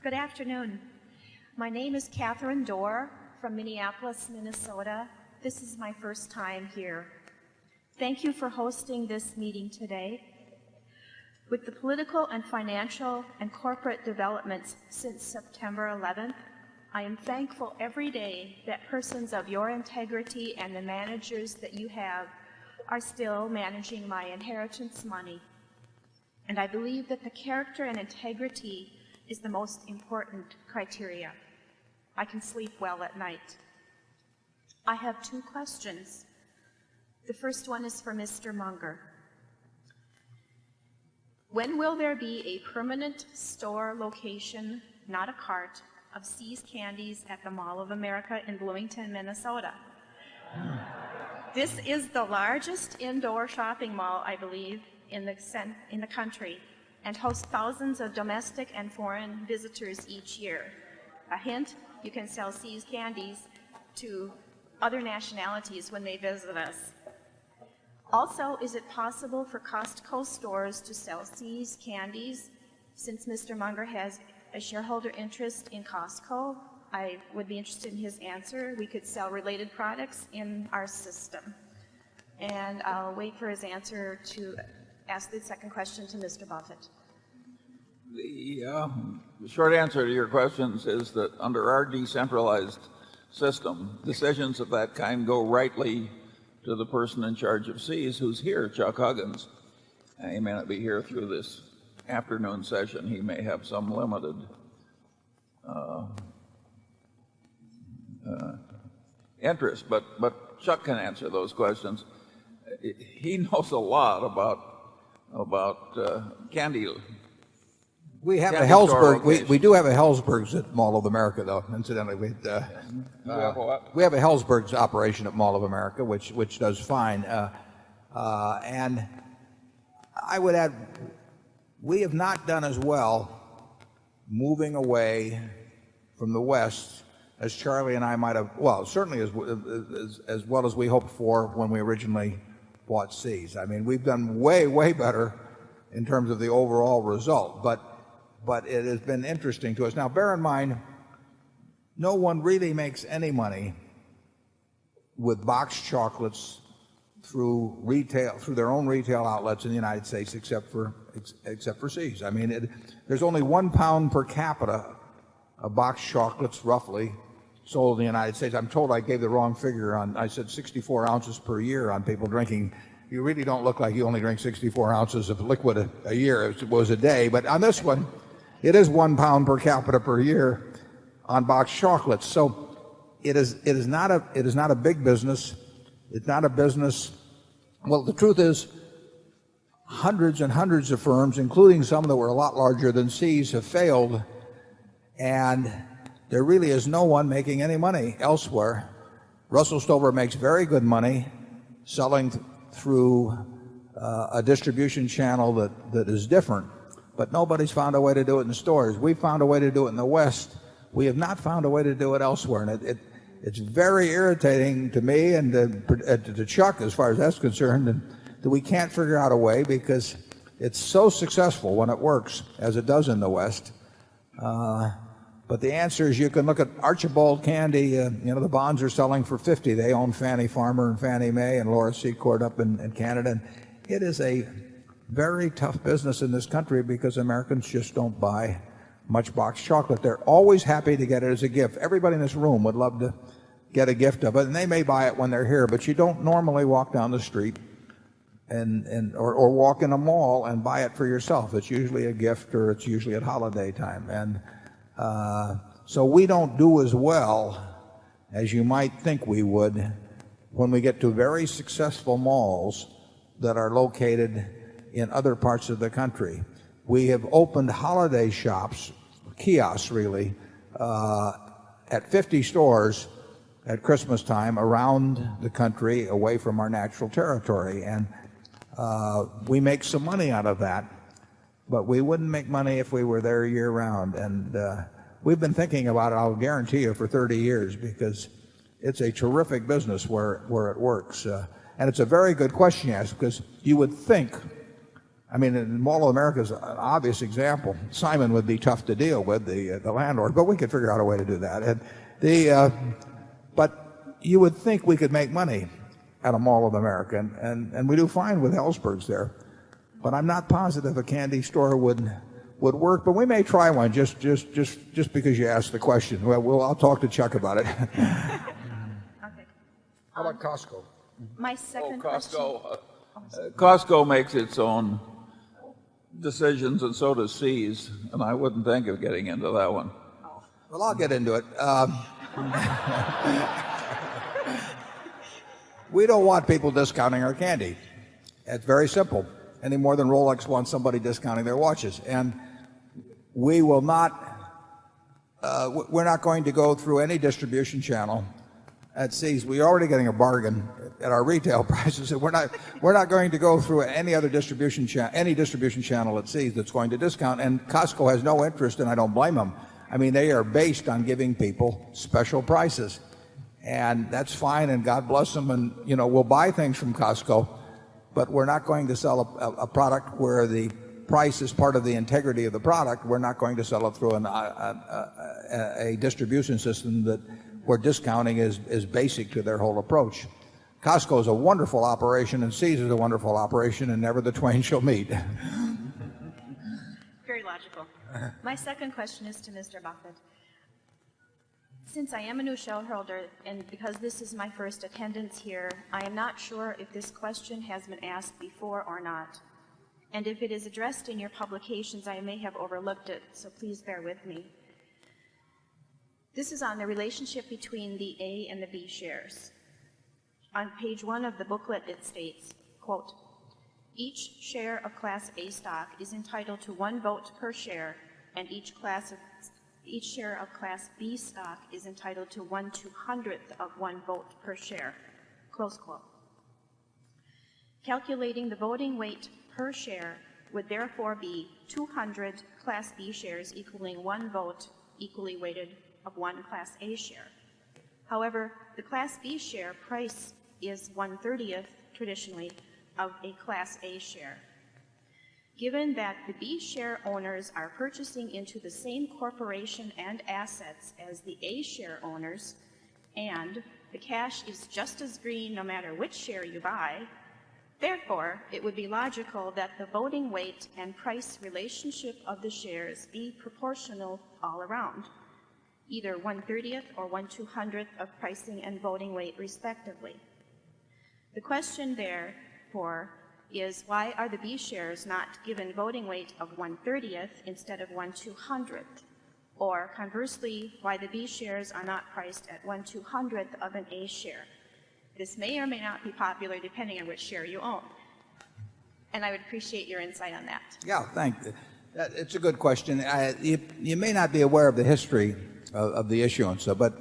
Good afternoon. My name is Catherine Dorr from Minneapolis, Minnesota. This is my first time here. Thank you for hosting this meeting today. With the political and financial and corporate developments since September 11th, I am thankful every day that persons of your integrity and the managers that you have are still managing my inheritance money. And I believe that the character and integrity is the most important criteria. I can sleep well at night. I have two questions. The first one is for Mr. Munger. When will there be a permanent store location, not a cart, of See's Candies at the Mall of America in Bloomington, Minnesota? This is the largest indoor shopping mall, I believe, in the country, and hosts thousands of domestic and foreign visitors each year. A hint, you can sell See's Candies to other nationalities when they visit us. Also, is it possible for Costco stores to sell See's Candies? Since Mr. Munger has a shareholder interest in Costco, I would be interested in his answer. We could sell related products in our system. And I'll wait for his answer to ask the second question to Mr. Buffett. The short answer to your questions is that under our decentralized system, decisions of that kind go rightly to the person in charge of See's, who's here, Chuck Huggins. He may not be here through this afternoon session. He may have some limited interest, but Chuck can answer those questions. He knows a lot about candy. We have a Candy store Hellsberg. We location. do have a Hellsberg's at Mall of America, though. Incidentally, we have what? we have a Hellsberg's operation at Mall of America, which does fine. And I would add, we have not done as well moving away from the West as Charlie and I might have. Well, certainly as well as we hoped for when we originally bought See's. I mean, we've done way better in terms of the overall result, but it has been interesting to us. Now, bear in mind, no one really makes any money with boxed chocolates through their own retail outlets in the United States, except for See's. I mean, there's only 1 pound per capita of boxed chocolates, roughly, sold in the United States. I'm told I gave the wrong figure I said 64 ounces per year on people drinking. You really don't look like you only drink 64 ounces of liquid a year. It was a day, but on this one, it is 1 pound per capita per year on boxed chocolates. So it is not a big business. It's not a business. Well, the truth is, hundreds and hundreds of firms, including some that were a lot larger than See's, have failed, and there really is no one making any money elsewhere. Russell Stover makes very good money selling through a distribution channel that is different, but nobody's found a way to do it in stores. We've found a way to do it in the West. We have not found a way to do it elsewhere, and it's very irritating to me and to Chuck, as far as that's concerned, and that we can't figure out a way, because it's so successful when it works, as it does in the West. But the answer is, you can look at Archibald Candy. The bonds are selling for $50. They own Fannie Farmer and Fannie Mae and Laura Secord up in Canada. And it is a very tough business in this country because Americans just don't buy much boxed chocolate. They're always happy to get it as a gift. Everybody in this room would love to get a gift of it, and they may buy it when they're here, but you don't normally walk down the street or walk in a mall and buy it for yourself. It's usually a gift, or it's usually at holiday time. And so we don't do as well as you might think we would when we get to very successful malls that are located in other parts of the country. We have opened holiday shops, kiosks really, at 50 stores at Christmas time around the country, away from our natural territory. And we make some money out of that, but we wouldn't make money if we were there year round. And we've been thinking about it, I'll guarantee you, for 30 years, because it's a terrific business where it works. And it's a very good question you ask, because you would think, I mean, Mall of America is an obvious example. Simon would be tough to deal with, the landlord, but we could figure out a way to do that. And but you would think we could make money at a Mall of America, and we do fine with Ellsberg's there. But I'm not positive a candy store would work. But we may try one just because you asked the question. Well, I'll talk to Chuck about it. Okay. How about Costco? My second Costco. Costco makes its own decisions, and so does Sears, and I wouldn't think of getting into that one. Well, I'll get into it. We don't want people discounting our candy. It's very simple. Any more than Rolex wants somebody discounting their watches. And we will not, we're not going to go through any distribution channel at Sears. We're already getting a bargain at our retail prices. And we're not going to go through any distribution channel at Sears that's going to discount. And Costco has no interest, and I don't blame them. I mean, they are based on giving people special prices. And that's fine, and God bless them, and we'll buy things from Costco, but we're not going to sell a product where the price is part of the integrity of the product. We're not going to sell it through a distribution system where discounting is basic to their whole approach. Costco is a wonderful operation, and Sears is a wonderful operation, and never the twain shall meet. Very logical. My second question is to Mr. Buffett. Since I am a new shareholder, and because this is my first attendance here, I am not sure if this question has been asked before or not. And if it is addressed in your publications, I may have overlooked it, so please bear with me. This is on the relationship between the A and the B shares. On page 1 of the booklet, it states, quote, "Each share of Class A stock is entitled to 1 vote per share, and each share of Class B stock is entitled to 1/200th of 1 vote per share." Close quote. Calculating the voting weight per share would therefore be 200 Class B shares equaling 1 vote equally weighted of 1 Class A share. However, the Class B share price is 1/30th, traditionally, of a Class A share. Given that the B share owners are purchasing into the same corporation and assets as the A share owners, and the cash is just as green no matter which share you buy, therefore, it would be logical that the voting weight and price relationship of the shares be proportional all around, either 1/30th or 1/200th of pricing and voting weight respectively. The question therefore is, why are the B shares not given voting weight of 1/30th instead of 1/200th? Or conversely, why the B shares are not priced at 1/200th of an A share? This may or may not be popular depending on which share you own. And I would appreciate your insight on that. Yeah, thanks. It's a good question. You may not be aware of the history of the issuance, but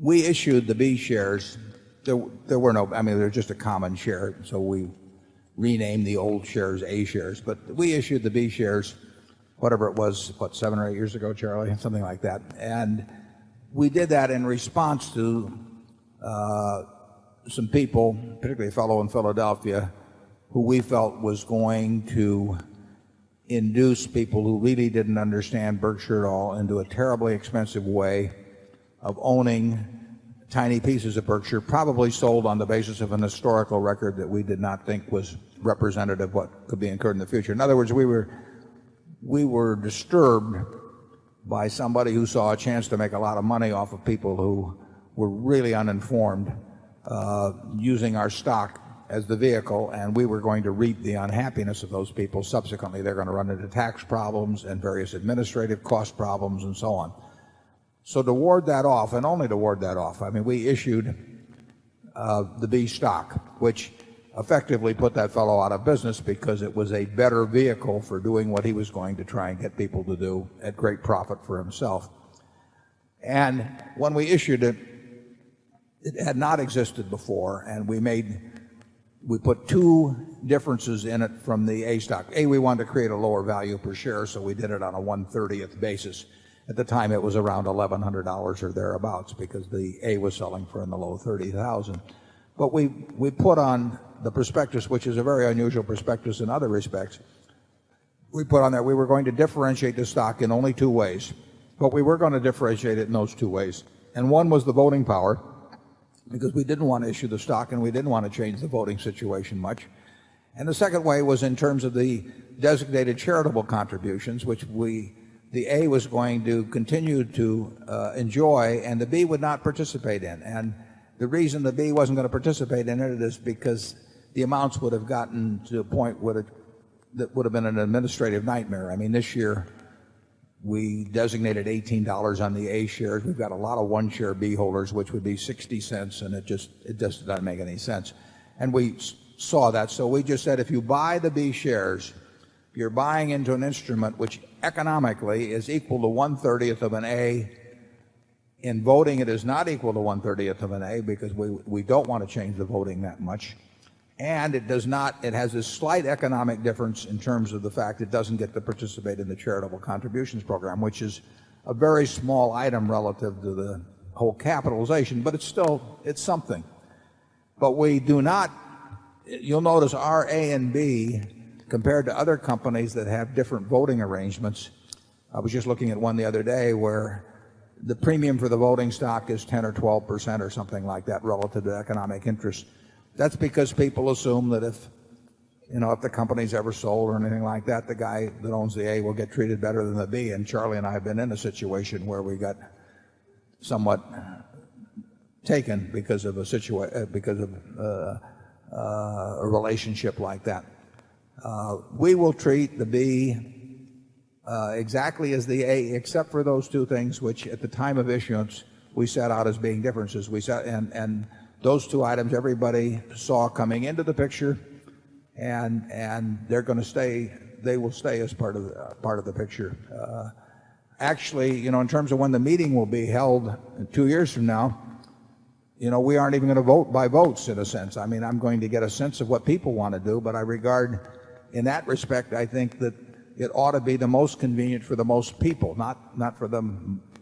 we issued the B shares. There were no, I mean, they're just a common share, so we renamed the old shares A shares. But we issued the B shares, whatever it was, 7 or 8 years ago, Charlie, something like that. And we did that in response to some people, particularly a fellow in Philadelphia, who we felt was going to induce people who really didn't understand Berkshire at all into a terribly expensive way of owning tiny pieces of Berkshire, probably sold on the basis of an historical record that we did not think was representative of what could be incurred in the future. In other words, we were disturbed by somebody who saw a chance to make a lot of money off of people who were really uninformed, using our stock as the vehicle, and we were going to reap the unhappiness of those people. Subsequently, they're going to run into tax problems and various administrative cost problems and so on. So to ward that off, and only to ward that off, I mean, we issued the B stock, which effectively put that fellow out of business because it was a better vehicle for doing what he was going to try and get people to do at great profit for himself. And when we issued it, it had not existed before, and we put 2 differences in it from the A stock. A, we wanted to create a lower value per share, so we did it on a 1/30th basis. At the time, it was around $1,100 or thereabouts because the A was selling for in the low 30,000. But we put on the prospectus, which is a very unusual prospectus in other respects. We put on there we were going to differentiate the stock in only two ways. But we were going to differentiate it in those two ways. And one was the voting power, because we didn't want to issue the stock and we didn't want to change the voting situation much. And the second way was in terms of the designated charitable contributions, which the A was going to continue to enjoy and the B would not participate in. And the reason the B wasn't going to participate in it is because the amounts would have gotten to a point that would have been an administrative nightmare. I mean, this year we designated $18 on the A shares. We've got a lot of one-share B holders, which would be 60 cents, and it just doesn't make any sense. And we saw that, so we just said if you buy the B shares, you're buying into an instrument which economically is equal to 1/30th of an A. In voting, it is not equal to 1/30th of an A because we don't want to change the voting that much. And it has a slight economic difference in terms of the fact it doesn't get to participate in the charitable contributions program, which is a very small item relative to the whole capitalization, but it's something. But we do not, you'll notice our A and B, compared to other companies that have different voting arrangements. I was just looking at one the other day where the premium for the voting stock is 10 or 12% or something like that relative to economic interest. That's because people assume that if the company's ever sold or anything like that, the guy that owns the A will get treated better than the B. And Charlie and I have been in a situation where we got somewhat taken because of a relationship like that. We will treat the B exactly as the A, except for those two things which at the time of issuance we set out as being differences. And those two items everybody saw coming into the picture, and they're going to stay. They will stay as part of the picture. Actually, in terms of when the meeting will be held 2 years from now, we aren't even going to vote by votes in a sense. I mean, I'm going to get a sense of what people want to do, but I regard, in that respect, I think that it ought to be the most convenient for the most people, not for the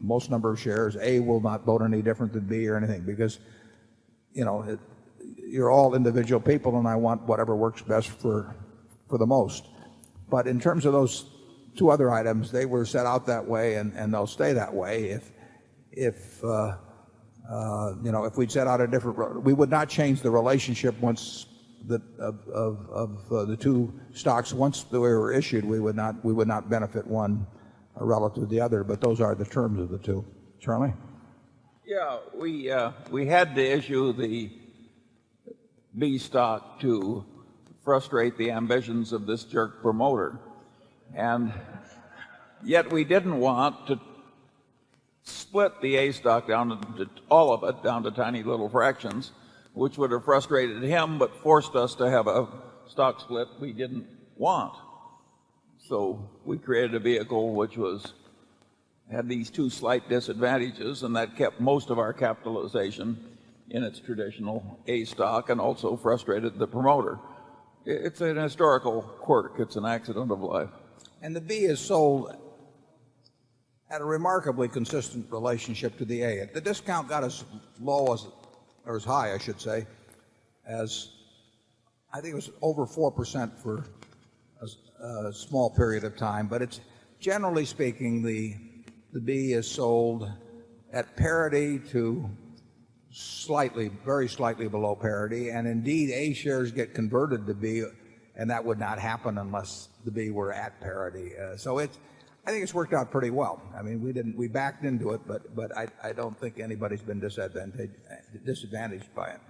most number of shares. A will not vote any different than B or anything because, you're all individual people, and I want whatever works best for the most. But in terms of those two other items, they were set out that way, and they'll stay that way. If we'd set out a different, we would not change the relationship once of the two stocks. Once they were issued, we would not benefit one relative to the other. But those are the terms of the two. Charlie? Yeah, we had to issue the B stock to frustrate the ambitions of this jerk promoter, and yet we didn't want to split the A stock down to all of it down to tiny little fractions, which would have frustrated him but forced us to have a stock split we didn't want. So we created a vehicle which had these two slight disadvantages, and that kept most of our capitalization in its traditional A stock and also frustrated the promoter. It's an historical quirk. It's an accident of life. And the B is sold at a remarkably consistent relationship to the A. The discount got as low or as high, I should say, as I think it was over 4% for a small period of time. But it's generally speaking, the B is sold at parity to very slightly below parity, and indeed A shares get converted to B, and that would not happen unless the B were at parity. So I think it's worked out pretty well. I mean, we backed into it, but I don't think anybody's been disadvantaged by it.